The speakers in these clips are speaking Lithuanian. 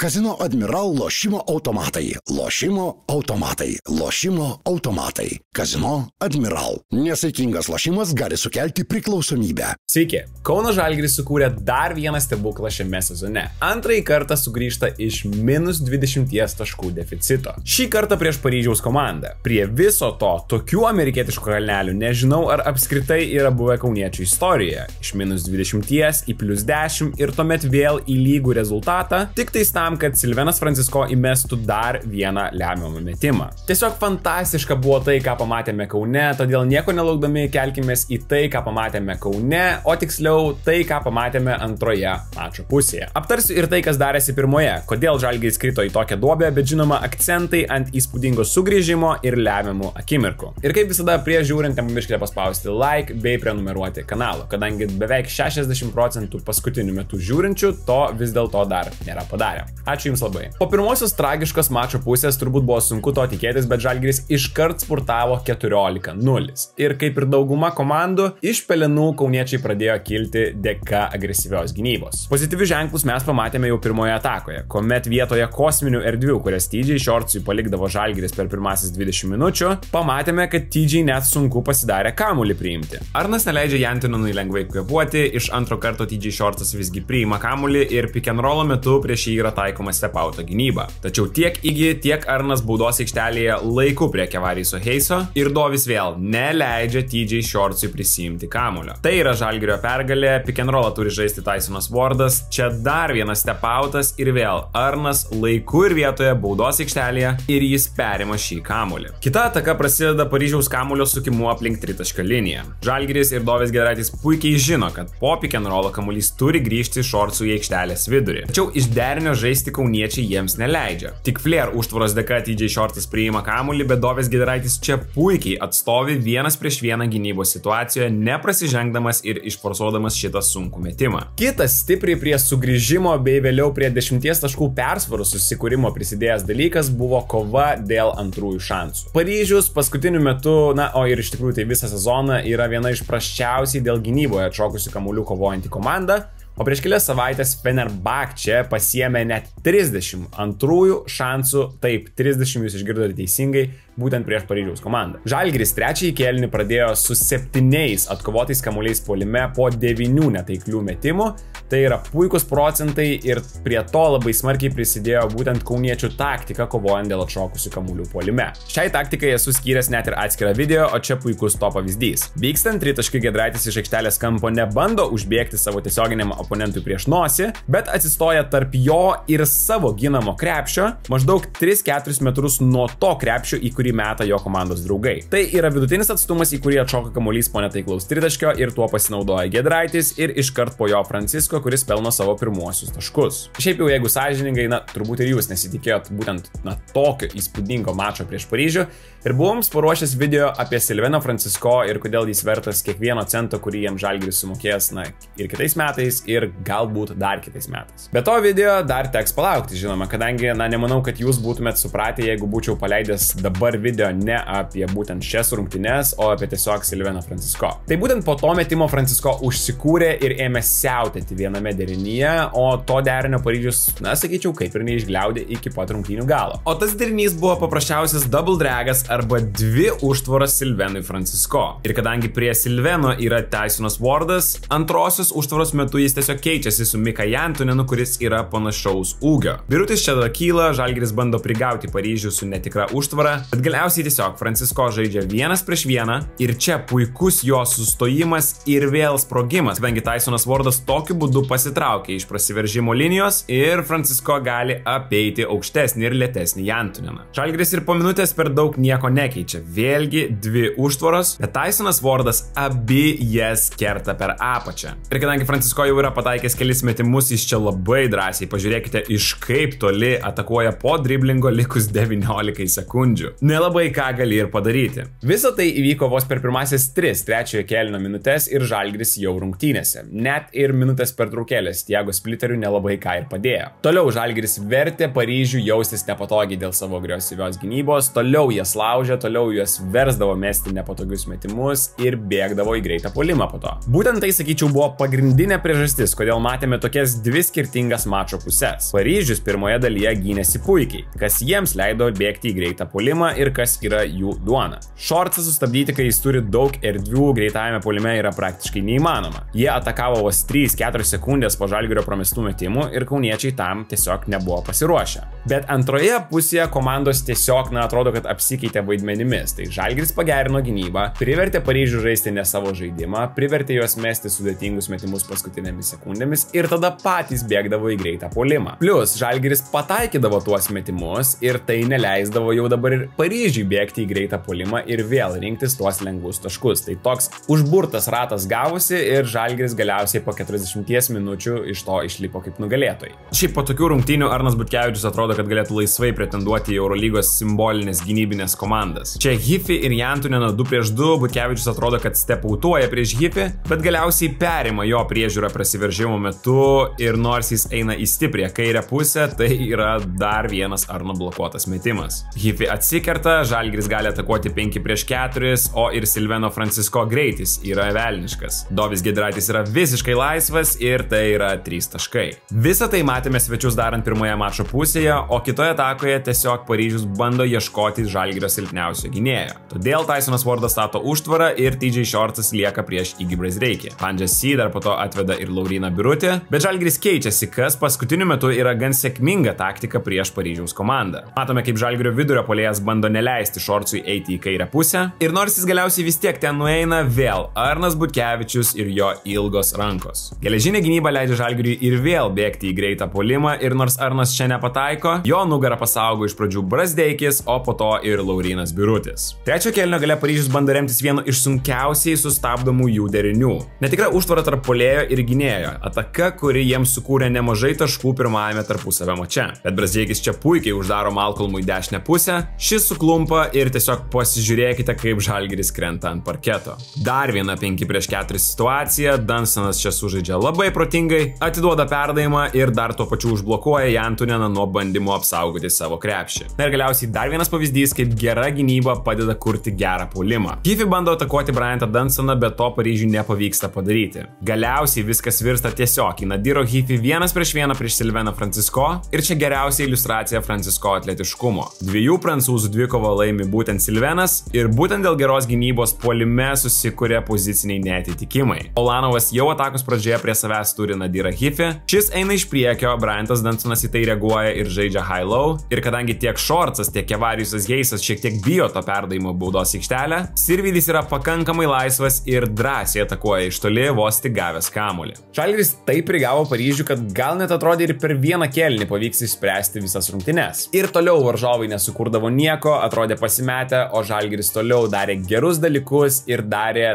Kazino Admiral lošimo automatai. Lošimo automatai. Lošimo automatai. Kazino Admiral. Nesaikingas lošimas gali sukelti priklausomybę. Sveiki. Kauno Žalgiris sukūrė dar vieną stebuklą šiame sezone. Antrąjį kartą sugrįžta iš -20 taškų deficito. Šį kartą prieš Paryžiaus komandą. Prie viso to, tokių amerikietiškų kalnelių nežinau, ar apskritai yra buvę kauniečių istorijoje. Iš -20 į +10 ir tuomet vėl į lygų rezultatą, tik tais tam, kad Silvenas Francisco įmestų dar vieną lemiamą metimą. Tiesiog fantastiška buvo tai, ką pamatėme Kaune, todėl nieko nelaukdami kelkimės į tai, ką pamatėme Kaune, o tiksliau tai, ką pamatėme antroje mačo pusėje. Aptarsiu ir tai, kas darėsi pirmoje, kodėl Žalgiris krito į tokią duobę, bet žinoma akcentai ant įspūdingo sugrįžimo ir lemiamų akimirkų. Ir kaip visada, prieš žiūrint, nepamirškite paspausti like bei prenumeruoti kanalą, kadangi beveik 60% paskutinių metų žiūrinčių to vis dėlto dar nėra padarę. Ačiū Jums labai. Po pirmosios tragiškos mačo pusės turbūt buvo sunku to tikėtis, bet Žalgiris iškart spurtavo 14-0. Ir kaip ir dauguma komandų, iš pelenų kauniečiai pradėjo kilti dėka agresyvios gynybos. Pozityvius ženklus mes pamatėme jau pirmoje atakoje, kuomet vietoje kosminių erdvių, kurias TJ Shortsui palikdavo Žalgiris per pirmasis 20 minučių, pamatėme, kad TJ net sunku pasidarė kamuolį priimti. Arnas neleidžia Jantinonui lengvai kvėpuoti, iš antro karto TJ Shortsas visgi priima kamuolį ir pick and rollo metu prieš jį yra taikoma step-auto gynyba. Tačiau tiek Igi, tiek Arnas baudos aikštelėje laiku prie Kevariso Heiso ir Dovis vėl neleidžia TJ Shortsui prisijimti kamuolio. Tai yra Žalgirio pergalė, pick and rollą turi žaisti Tysonas Wardas, čia dar vienas step-autas ir vėl Arnas laiku ir vietoje baudos aikštelėje ir jis perima šį kamuolį. Kita ataka prasideda Paryžiaus kamuolio sukimu aplink tritaškio liniją. Žalgiris ir Dovis Giedraitis puikiai žino, kad po pick and rollo kamuolys turi grįžti Shortsui į aikštelės vidurį. Tačiau iš derinio žaisti kauniečiai jiems neleidžia. Tik Flair užtvaros dėka TJ Shortsas priima kamuolį, bet Dovis Giedraitis čia puikiai atstovi 1-prieš-1 gynybos situacijoje, neprasižengdamas ir išforsuodamas šitą sunkų metimą. Kitas stipriai prie sugrįžimo bei vėliau prie 10 taškų persvarų susikūrimo prisidėjęs dalykas buvo kova dėl antrųjų šansų. Paryžius paskutiniu metu, o ir iš tikrųjų tai visą sezoną, yra viena iš prasčiausiai dėl gynyboje atšokusių kamuolių kovojanti komanda. O prieš kelias savaitės Fenerbahče pasiėmė net 30 antrųjų šansų, taip, 30 jūs išgirdote teisingai, būtent prieš Paryžiaus komandą. Žalgiris trečiąjį kėlinį pradėjo su 7 atkovotais kamuoliais puolime po 9 netaiklių metimų. Tai yra puikus procentai ir prie to labai smarkiai prisidėjo būtent kauniečių taktika kovojant dėl atšokusių kamuolių puolime. Šiai taktikai esu skyręs net ir atskirą video, o čia puikus to pavyzdys. Vykstant tritaškiui Giedraitis iš aikštelės kampo nebando užbėgti savo tiesioginiam oponentui prieš nosį, bet atsistoja tarp jo ir savo ginamo krepšio maždaug 3-4 metrus nuo to krepšio, į kurį meta jo komandos draugai. Tai yra vidutinis atstumas, į kurį atšoka kamuolys po netaiklaus tritaškio ir tuo pasinaudoja Giedraitis ir iškart po jo Francisco, kuris pelno savo pirmuosius taškus. Šiaip jau jeigu sąžiningai, turbūt ir jūs nesitikėjot būtent tokio įspūdingo mačo prieš Paryžių ir buvom paruošęs video apie Silveną Francisco ir kodėl jis vertas kiekvieno cento, kurį jam Žalgiris sumokės ir kitais metais ir galbūt dar kitais metais. Be to video dar teks palaukti, žinoma, kadangi nemanau, kad jūs būtumėt supratę, jeigu būčiau paleidęs dabar video ne apie būtent šias rungtynes, o apie tiesiog Silveną Francisco. Tai būtent po to metimo Francisco užsikūrė ir ėmė siautėti viename derinyje, o to derinio Paryžius, sakyčiau, kaip ir neišgliaudė iki pat rungtynių galo. O tas derinys buvo paprasčiausias double dragas arba 2 užtvaros Silvenui Francisco. Ir kadangi prie Silveno yra Tysonas Wardas, antrosios užtvaros metu jis tiesiog keičiasi su Mika Jantinonu, kuris yra panašaus ūgio. Birutis čia tada kyla, Žalgiris bando prigauti Paryžių su netikra užtvara, bet galiausiai tiesiog Francisco žaidžia 1-prieš-1 ir čia puikus jo sustojimas ir vėl sprogimas, kadangi Tysonas Wardas tokiu būdu pasitraukia iš prasiveržimo linijos ir Francisco gali apeiti aukštesnį ir lėtesnį Jantineną. Žalgiris ir po minutės per daug nieko nekeičia, vėlgi 2 užtvaros, bet Tysonas Wardas abi jas kerta per apačią. Ir kadangi Francisco jau yra pataikęs kelis metimus, jis čia labai drąsiai, pažiūrėkite iš kaip toli atakuoja po driblingo likus 19 sekundžių. nelabai ką gali ir padaryti. Visa tai įvyko vos per pirmasis 3 trečiojo kėlinio minutės ir Žalgiris jau rungtynėse. Net ir minutės pertraukėlės Thiago Splitteriui nelabai ką ir padėjo. Toliau Žalgiris vertė Paryžių jaustis nepatogiai dėl savo agresyvios gynybos, toliau jas laužė, toliau juos versdavo mesti nepatogius metimus ir bėgdavo į greitą puolimą po to. Būtent tai, sakyčiau, buvo pagrindinė priežastis, kodėl matėme tokias dvi skirtingas mačo pusės. Paryžius pirmoje dalyje gynėsi puikiai, kas jiems leido bėgti į greitą puolimą ir kas yra jų duona. Šorcą sustabdyti, kai jis turi daug erdvių greitajame puolime, yra praktiškai neįmanoma. Jie atakavo vos 3-4 sekundės po Žalgirio pramestų metimų ir kauniečiai tam tiesiog nebuvo pasiruošę. Bet antroje pusėje komandos tiesiog, atrodo, kad apsikeitė vaidmenimis. Tai Žalgiris pagerino gynybą, privertė Paryžių žaisti ne savo žaidimą, privertė juos mesti sudėtingus metimus paskutinėmis sekundėmis ir tada patys bėgdavo į greitą puolimą. Plius, Žalgiris pataikydavo tuos metimus ir tai neleisdavo jau dabar ir Paryžiui bėgti į greitą puolimą ir vėl rinktis tuos lengvus taškus. Tai toks užburtas ratas gavosi ir Žalgiris galiausiai po 40 minučių iš to išlipo kaip nugalėtojai. Šiaip po tokių rungtynių Arnas Butkevičius atrodo, kad galėtų laisvai pretenduoti į Eurolygos simbolinės gynybinės komandas. Čia Hifi ir Jantuneno 2-2, Butkevičius atrodo, kad stepautuoja prieš Hifi, bet galiausiai perima jo priežiūrą prasiveržimo metu ir nors jis eina į stiprią kairę pusę, tai yra dar vienas Arno blokuotas metimas. Hifi atsikerta, Žalgiris gali atakuoti 5-4, o ir Silveno Francisko greitis yra velniškas. Dovis Giedraitis yra visiškai laisvas ir tai yra 3 taškai. Visą tai matėme svečius darant pirmoje mačo pusėje, o kitoje atakoje tiesiog Paryžius bando ieškoti Žalgirio silpniausio gynėjo. Todėl Tysonas Wardas stato užtvarą ir TJ Shortsas lieka prieš Iggy Brazireikį. Pandžas C dar po to atveda ir Lauryną Birutį, bet Žalgiris keičiasi, kas paskutiniu metu yra gan sėkminga taktika prieš Paryžiaus komandą. Matome, kaip Žalgirio vidurio puolėjas bando neleisti Shortsui eiti į kairę pusę ir nors jis galiausiai vis tiek ten nueina, vėl Arnas Butkevičius ir jo ilgos rankos. Geležinė gynyba leidžia Žalgiriui ir vėl bėgti į greitą puolimą ir nors Arnas čia nepataiko, jo nugarą pasaugo iš pradžių Brazdeikis, o po to ir Laurynas Birutis. Trečio kėlinio gale Paryžius bando remtis vienu iš sunkiausiai sustabdomų jų derinių. Netikra užtvara tarp puolėjo ir gynėjo, ataka, kuri jiems sukūrė nemažai taškų pirmajame tarpusavio mače. Bet Brazdeikis čia puikiai uždaro Malcolmui dešinę pusę, šis suklumpa ir tiesiog pasižiūrėkite, kaip Žalgiris krenta ant parketo. Dar viena 5-4 situacija, Dunstonas čia sužaidžia labai protingai, atiduoda perdavimą ir dar tuo pačiu užblokuoja Jantuneną nuo bandymo apsaugoti savo krepšį. Ir galiausiai dar vienas pavyzdys, kaip gera gynyba padeda kurti gerą puolimą. Hifi bando atakuoti Bryantą Dunstoną, bet to Paryžiui nepavyksta padaryti. Galiausiai viskas virsta tiesiog į Nadiro Hifi 1-1 prieš Silveną Francisko ir čia geriausia iliustracija Francisko atletiškumo. Dviejų prancūzų dvikovą laimi būtent Silvenas ir būtent dėl geros gynybos puolime susikuria poziciniai neatitikimai. Olanovas jau atakos pradžioje prie savęs turi Nadirą Hifi, šis eina iš priekio, Bryantas Dunstonas į tai reaguoja ir žaidžia high-low ir kadangi tiek Shortsas, tiek Kevariusas Heisas šiek tiek bijo to perdavimo baudos aikštelę, Sirvydis yra pakankamai laisvas ir drąsiai atakuoja iš toli, vos tik gavęs kamuolį. Žalgiris taip prigavo Paryžių, kad gal net atrodė ir per vieną kėlinį pavyks išspręsti visas rungtynes. Ir toliau varžovai nesukurdavo nieko, atrodė pasimetę, o Žalgiris toliau darė gerus dalykus ir darė,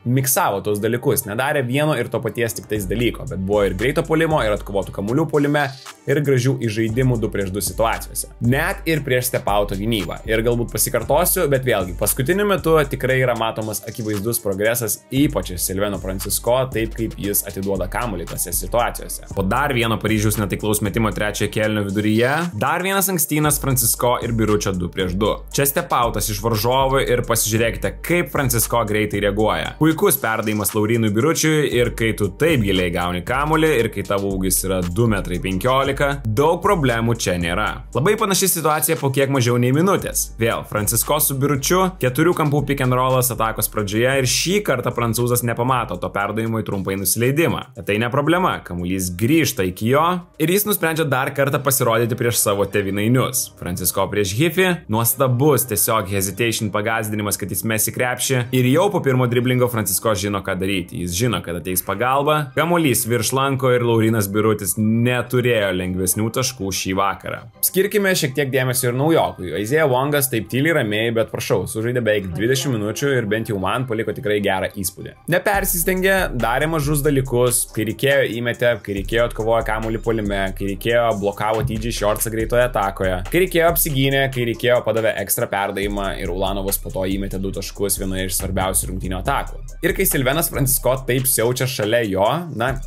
miksavo tos dalykus, nedarė vieno ir to paties tik tais dalyko, bet buvo ir greito puolimo, ir atkovotų kamuolių puolime, ir gražių įžaidimų 2-2 situacijose. Net ir prieš stepauto gynybą. Ir galbūt pasikartosiu, bet vėlgi, paskutiniu metu tikrai yra matomas akivaizdus progresas, ypač iš Silveno Francisko, taip kaip jis atiduoda kamuolį tose situacijose. Po dar vieno Paryžiaus netaiklaus metimo trečiojo kėlinio viduryje, dar vienas ankstynas Francisko ir Biručio 2-2. Čia stepautas iš varžovų ir pasižiūrėkite, kaip Francisko greitai reaguoja. Puikus perdavimas Laurynui Biručiui ir kai tu taip giliai gauni kamuolį ir kai tavo ūgis yra 2,15 m, daug problemų čia nėra. Labai panaši situacija po kiek mažiau nei minutės. Vėl Francisko su Biručiu, 4 kampų pick and rollas atakos pradžioje ir šį kartą prancūzas nepamato to perdavimo į trumpai nusileidimą. Tai ne problema, kamuolys grįžta iki jo ir jis nusprendžia dar kartą pasirodyti prieš savo tėvynainius. Francisko prieš Hifi, nuostabus tiesiog hesitation pagazdinimas, kad jis mes į krepšį ir jau po pirmo driblingo Francisko žino, ką daryti. Jis žino, kad ateis pagalba, kamuolys virš lanko ir Laurynas Birutis neturėjo lengvesnių taškų šį vakarą. Skirkime šiek tiek dėmesio ir naujokui. Isaiah Wongas taip tyliai ramiai, bet prašau, sužaidė beveik 20 minučių ir bent jau man paliko tikrai gerą įspūdį. Nepersistengė, darė mažus dalykus, kai reikėjo įmetė, kai reikėjo atkovojo kamuolį puolime, kai reikėjo blokavo TJ Shortsą greitoje atakoje, kai reikėjo apsigynė, kai reikėjo padavė save ekstra perdavimą ir Ulanovas po to įmetė 2 taškus vienoje iš svarbiausių rungtynių atakų. Ir kai Silvenas Francisco taip siaučia šalia jo,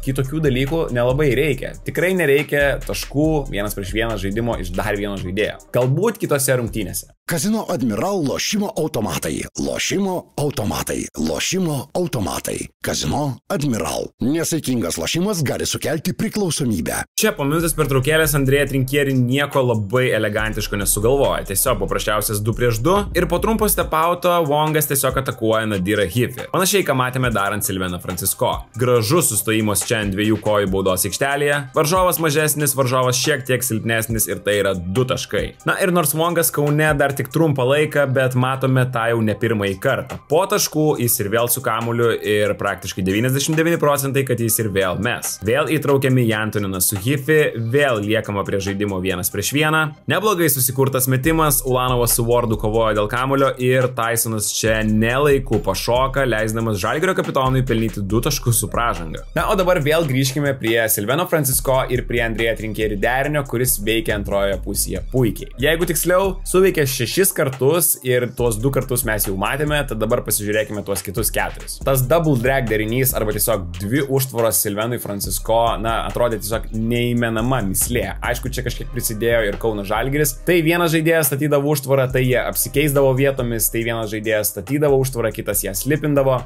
kitokių dalykų nelabai reikia. Tikrai nereikia taškų 1-1 žaidimo iš dar vieno žaidėjo. Galbūt kitose rungtynėse. Kazino Admiral lošimo automatai. Lošimo automatai. Lošimo automatai. Kazino Admiral. Nesaikingas lošimas gali sukelti priklausomybę. Čia po minutės pertraukėlės Andrėja Trinkieri nieko labai elegantiško nesugalvoja. Tiesiog paprasčiausias 2-2 ir po trumpo stepauto Wongas tiesiog atakuoja Nadirą Hiffį. Panašiai, ką matėme darant Silveną Francisco. Gražus sustojimas čia ant 2 kojų baudos aikštelėje. Varžovas mažesnis, varžovas šiek tiek silpnesnis ir tai yra 2 taškai. Ir nors Wongas Kaune dar tik trumpą laiką, bet matome tą jau ne pirmąjį kartą. Po taškų jis ir vėl su kamuliu ir praktiškai 99%, kad jis ir vėl mes. Vėl įtraukiami Jantoninas su Hiffi, vėl liekama prie žaidimo 1-1. Neblogai susikurtas metimas, Ulanovas su Wardu kovoja dėl kamulio ir Tysonas čia nelaiku pašoka, leisdamas Žalgirio kapitonui pelnyti 2 taškus su pražanga. O dabar vėl grįžkime prie Silveno Francisco ir prie Andrėja Trinkieri derinio, kuris veikia antrojoje pusėje puikiai. Jeigu tiksliau, suveikia 6 kartus ir tuos 2 kartus mes jau matėme, tad dabar pasižiūrėkime tuos kitus 4. Tas double drag derinys arba tiesiog 2 užtvaros Silvenui Francisco, atrodė tiesiog neįmenama mislė. Aišku, čia kažkiek prisidėjo ir Kauno Žalgiris. Tai vienas žaidėjas statydavo užtvarą, tai jie apsikeisdavo vietomis, tai vienas žaidėjas statydavo užtvarą, kitas ją slipindavo.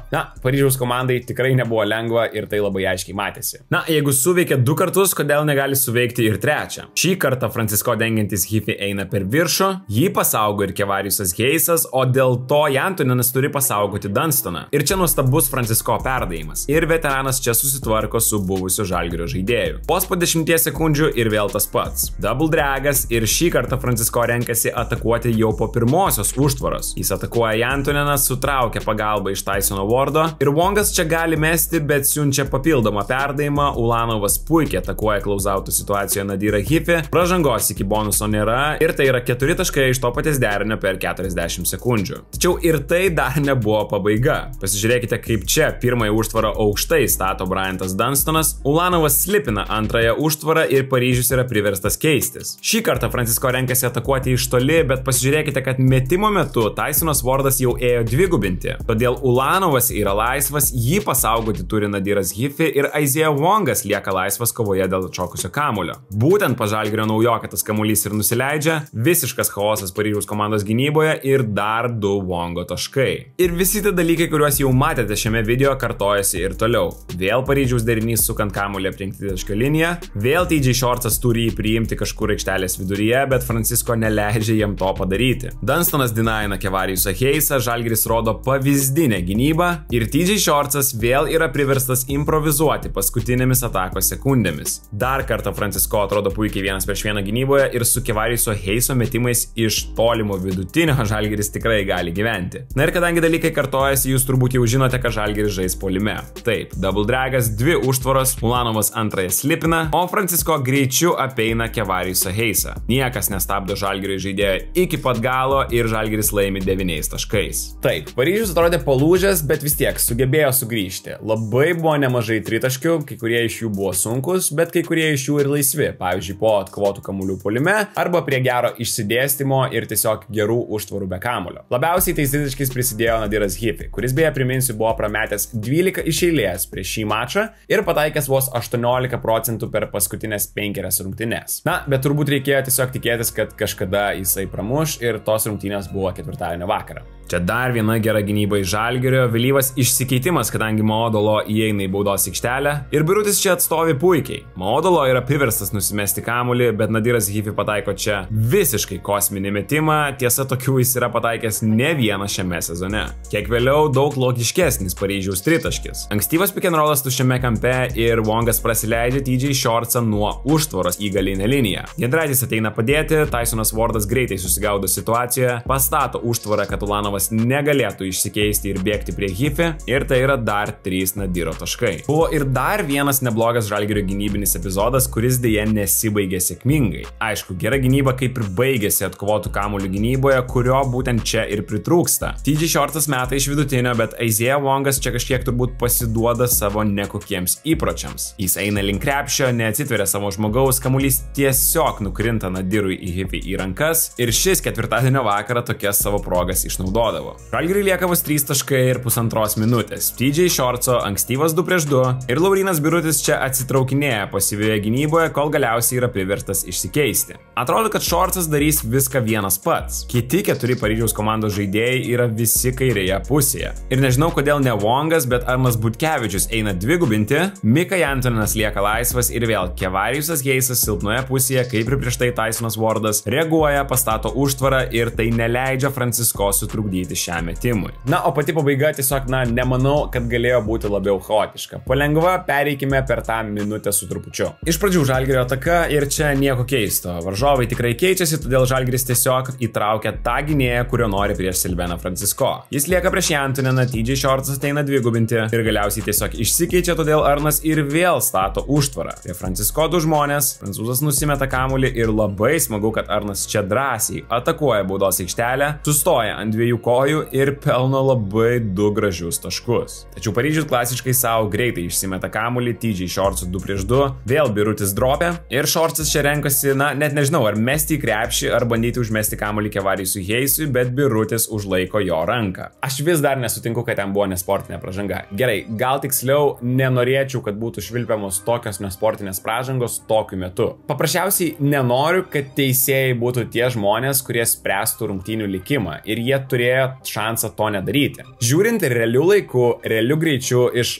Paryžiaus komandai tikrai nebuvo lengva ir tai labai aiškiai matėsi. Jeigu suveikė 2 kartus, kodėl negali suveikti ir 3? Šį kartą Francisco dengiantis Hiffi eina per viršų, jį pasaugo ir Kevariusas Heisas, o dėl to Jantoninas turi pasaugoti Dunstoną. Ir čia nuostabus Francisco perdavimas. Ir veteranas čia susitvarko su buvusiu Žalgirio žaidėju. Vos po 10 sekundžių ir vėl tas pats. Double dragas ir šį kartą Francisco renkasi atakuoti jau po pirmosios užtvaros. Jis atakuoja Jantoniną, sutraukia pagalbą iš Tysono Wardo ir Wongas čia gali mesti, bet siunčia papildomą perdavimą. Ulanovas puikiai atakuoja klauzautų situacijoje Nadirą Hiffį. Pražangos iki bonuso nėra ir tai yra 4 taškai iš to paties derinio per 40 sekundžių. Tačiau ir tai dar nebuvo pabaiga. Pasižiūrėkite, kaip čia pirmąją užtvarą aukštai stato Bryantas Dunstonas, Ulanovas slipina antrąją užtvarą ir Paryžius yra priverstas keistis. Šį kartą Francisco renkasi atakuoti iš toli, bet pasižiūrėkite, kad metimo metu Tysonas Wardas jau ėjo dvigubinti. Todėl Ulanovas yra laisvas, jį pasaugoti turi Nadiras Hiffi ir Isaiah Wongas lieka laisvas kovoje dėl atšokusio kamulio. Būtent po Žalgirio naujoką tas kamuolys ir nusileidžia, visiškas chaosas Paryžiaus komandos gynyboje ir dar 2 Wongo taškai. Ir visi tie dalykai, kuriuos jau matėte šiame video, kartojasi ir toliau. Vėl Paryžiaus derinys sukant kamuolį aplink tritaškio liniją, vėl TJ Shortsas turi jį priimti kažkur aikštelės viduryje, bet Francisco neleidžia jam to padaryti. Dunstonas dinaina Kevariusą Heisą, Žalgiris rodo pavyzdinę gynybą ir TJ Shortsas vėl yra priverstas improvizuoti paskutinėmis atakos sekundėmis. Dar kartą Francisco atrodo puikiai 1-1 gynyboje ir su Kevariuso Heiso metimais iš tolimo vidutinio Žalgiris tikrai gali gyventi. Ir kadangi dalykai kartojasi, jūs turbūt jau žinote, kad Žalgiris žais puolime. Taip, double dragas, 2 užtvaros, Ulanovas antrąją slipina, o Francisco greičiu apeina Kevariusą Heisą. Niekas nestabdo Žalgirio žaidėjo iki pat galo ir Žalgiris laimi 9 taškais. Taip, Paryžius atrodė palūžęs, bet vis tiek sugebėjo sugrįžti. Labai buvo nemažai tritaškių, kai kurie iš jų buvo sunkus, bet kai kurie iš jų ir laisvi. Pavyzdžiui, po atkovotų kamuolių puolime arba prie gero išsidėstymo ir tiesiog gerų užtvarų be kamulio. Labiausiai tais tritaškiais prisidėjo Nadiras Hiffi, kuris beje, priminsiu, buvo prametęs 12 iš eilės prieš šį mačą ir pataikęs vos 18% per paskutinės 5 rungtynes. Bet turbūt reikėjo tiesiog tikėtis, kad kažkada jisai pramuš ir tos rungtynės buvo ketvirtadienio vakarą. Čia dar viena gera gynyba iš Žalgirio, vėlyvas išsikeitimas, kadangi Maodolo įeina į baudos aikštelę ir Birutis čia atstovi puikiai. Maodolo yra priverstas nusimesti kamuolį, bet Nadiras Hiffi pataiko čia visiškai kosminį metimą, tiesa tokių jis yra pataikęs ne vieną šiame sezone. Kiek vėliau daug logiškesnis Paryžiaus tritaškis. Ankstyvas pick and rollas tuščiame kampe ir Wongas prasileidžia TJ Shortsą nuo užtvaros į galinę liniją. Giedraitis ateina padėti, Tysonas Wardas greitai susigaudo situacijoje, pastato užtvarą, kad Ulanovas Romanovas negalėtų išsikeisti ir bėgti prie Hifi, ir tai yra dar 3 Nadiro taškai. Buvo ir dar vienas neblogas Žalgirio gynybinis epizodas, kuris dėja nesibaigė sėkmingai. Aišku, gera gynyba kaip ir baigėsi atkovotų kamuolių gynyboje, kurio būtent čia ir pritrūksta. TJ Shortsas meta iš vidutinio, bet Isaiah Wongas čia kažkiek turbūt pasiduoda savo nekokiems įpročiams. Jis eina link krepšio, neatsitveria savo žmogaus, kamuolys tiesiog nukrinta Nadirui į Hifi į rankas ir šis ketvirtadienio vakarą tokias savo progas išnaudodavo. Žalgiriui lieka vos 3 taškai ir 1,5 minutės. TJ Shortso ankstyvas 2-2 ir Laurynas Birutis čia atsitraukinėja pasyvioje gynyboje, kol galiausiai yra priverstas išsikeisti. Atrodo, kad Shortsas darys viską vienas pats. Kiti 4 Paryžiaus komandos žaidėjai yra visi kairėje pusėje. Ir nežinau, kodėl ne Wongas, bet Arnas Butkevičius eina dvigubinti, Mika Jantonas lieka laisvas ir vėl Kevariusas Heisas silpnoje pusėje, kaip ir prieš tai Tysonas Wardas, reaguoja, pastato užtvarą ir tai neleidžia Francisco sutrukdyti šiam metimui. Na, o pati pabaiga tiesiog, nemanau, kad galėjo būti labiau chaotiška. Palengva pereikime per tą minutę su trupučiu. Iš pradžių Žalgirio ataka ir čia nieko keisto. Varžovai tikrai keičiasi, todėl Žalgiris tiesiog įtraukia tą gynėją, kurio nori prieš Silveną Francisco. Jis lieka prieš Jantoneną, TJ Shortsas ateina dvigubinti ir galiausiai tiesiog išsikeičia, todėl Arnas ir vėl stato užtvarą. Prie Francisco 2 žmonės, prancūzas nusimeta kamuolį ir labai smagu, kad Arnas čia drąsiai atakuoja baudos aikštelę, sustoja ant 2 kojų ir pelno labai 2 gražius taškus. Tačiau Paryžius klasiškai savo greitai išsimeta kamuolį, TJ Shortsas 2-2, vėl Birutis dropė ir Shortsas čia renkasi, net nežinau, ar mesti į krepšį, ar bandyti užmesti kamuolį Kevariusui Heisui, bet Birutis užlaiko jo ranką. Aš vis dar nesutinku, kad ten buvo nesportinė pražanga. Gerai, gal tiksliau nenorėčiau, kad būtų švilpiamos tokios nesportinės pražangos tokiu metu. Paprasčiausiai nenoriu, kad teisėjai būtų tie žmonės, kurie spręstų rungtynių likimą ir jie turėjo šansą to nedaryti. Žiūrint realiu laiku, realiu greičiu iš,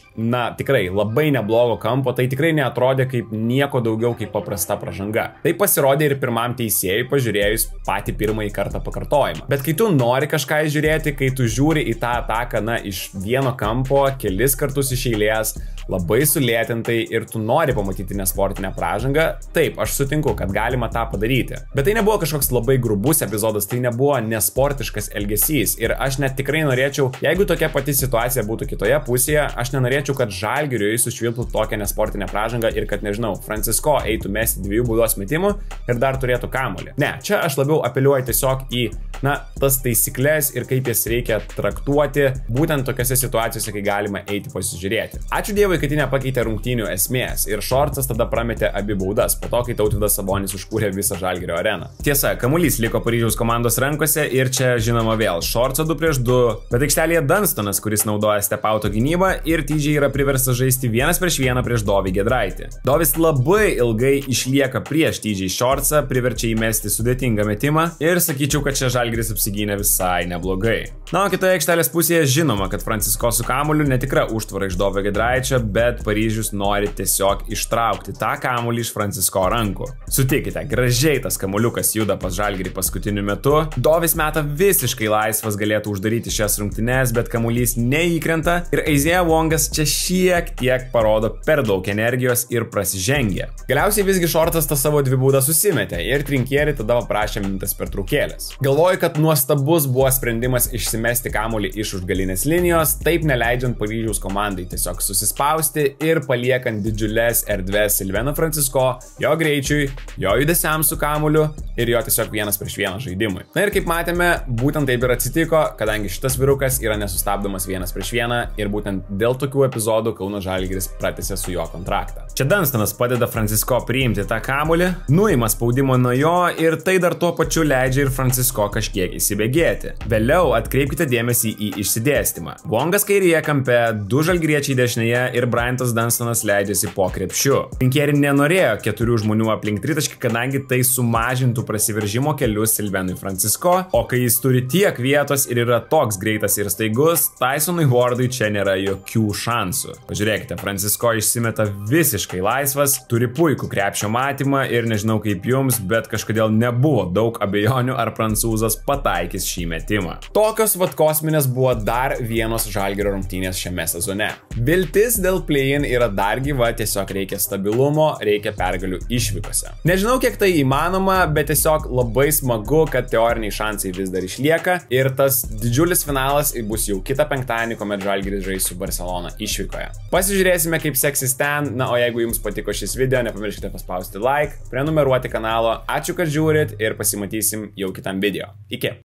tikrai labai neblogo kampo, tai tikrai neatrodė kaip nieko daugiau kaip paprasta pražanga. Tai pasirodė ir pirmam teisėjui pažiūrėjus patį pirmąjį kartą pakartojimą. Bet kai tu nori kažką žiūrėti, kai tu žiūri į tą ataką, iš vieno kampo kelis kartus iš eilės, labai sulėtintai ir tu nori pamatyti nesportinę pražangą, taip, aš sutinku, kad galima tą padaryti. Bet tai nebuvo kažkoks labai grubus epizodas, tai nebuvo nesportiškas elgesys ir aš net tikrai norėčiau, jeigu tokia pati situacija būtų kitoje pusėje, aš nenorėčiau, kad Žalgiriui sušvilptų tokią nesportinę pražangą ir kad, nežinau, Francisco eitų mesti 2 baudos metimų ir dar turėtų kamuolį. Ne, čia aš labiau apeliuoju tiesiog į, tas taisyklės ir kaip jas reikia traktuoti būtent tokiose situacijose, kai galima eiti pasižiūrėti. Ačiū Dievui, kad ji nepakeitė rungtynių esmės ir Shortsas tada prametė abi baudas, po to, kai Tautvydas Sabonis užkūrė visą Žalgirio areną. Tiesa, kamuolys liko Paryžiaus komandos rankose ir čia, žinoma, vėl Shortso 2-2, bet aikštelėje Dunstonas, kuris naudoja step-auto gynybą ir TJ yra priverstas žaisti 1-1 prieš Dovį Giedraitį. Dovis labai ilgai išlieka prieš TJ Shortsą, priverčia įmesti sudėtingą metimą ir sakyčiau, kad čia Žalgiris apsigynė visai neblogai. Na, o kitoje aikštelės pusėje žinoma, kad Francisco su kamuoliu netikra užtvara iš Dovio Giedraičio, bet Paryžius nori tiesiog ištraukti tą kamuolį iš Francisco rankų. Sutikite, gražiai tas kamuoliukas juda pas Žalgirį paskutiniu metu. Dovis meta visiškai laisvas, galėtų uždaryti šias rungtynes, bet kamuolys neįkrenta ir Isaiah Wongas čia šiek tiek parodo per daug energijos ir prasižengia. Galiausiai visgi Shortsas tą savo 2 baudas susimetė ir trinkieri tada paprašė minutės pertraukėlės. Galvoju, kad nuostabus buvo sprendimas išsimesti kamuolį iš užgalinės linijos, taip neleidžiant Paryžiaus komandai tiesiog susispausti ir paliekant didžiulės erdvės Silveno Francisco, jo greičiui, jo judesiam su kamuoliu ir jo tiesiog 1-1 žaidimui. Na ir kaip matėme, būtent taip ir atsitiko, kadangi šitas vyrukas yra nesustabdomas 1-1 ir būtent dėl tokių epizodų Kauno Žalgiris pratęsė su jo kontraktą. Čia Dunstonas padeda Francisco priimti tą kamuolį, nuima spaudimo nuo jo ir tai dar tuo pačiu leidžia ir Francisco kažkiek įsibėgėti. Vėliau atkreipkite dėmesį į išsidėstymą. Wongas kairėje kampe, 2 žalgiriečiai dešinėje ir Bryantas Dunstonas leidžiasi po krepšiu. Trinkieri nenorėjo 4 žmonių aplink tritaškį, kadangi tai sumažintų prasiveržimo kelius Silvenui Francisco, o kai jis turi tiek vietos ir yra toks greitas ir staigus, Tysonui Wardui čia nėra jokių šansų. Pažiūrėkite, Francisco išsimeta visiškai visiškai laisvas, turi puikų krepšio matymą ir nežinau kaip jums, bet kažkodėl nebuvo daug abejonių, ar prancūzas pataikys šį metimą. Tokios vat kosminės buvo dar vienos Žalgirio rungtynės šiame sezone. Viltis dėl play-in yra dar gyva, tiesiog reikia stabilumo, reikia pergalių išvykose. Nežinau, kiek tai įmanoma, bet tiesiog labai smagu, kad teoriniai šansai vis dar išlieka ir tas didžiulis finalas bus jau kitą penktadienį, kuomet Žalgiris žais su Barcelona išvykoje. Pasižiūrėsime, kaip seksis ten, na o jeigu jums patiko šis video, nepamirškite paspausti like, prenumeruoti kanalo. Ačiū, kad žiūrit ir pasimatysim jau kitam video. Iki.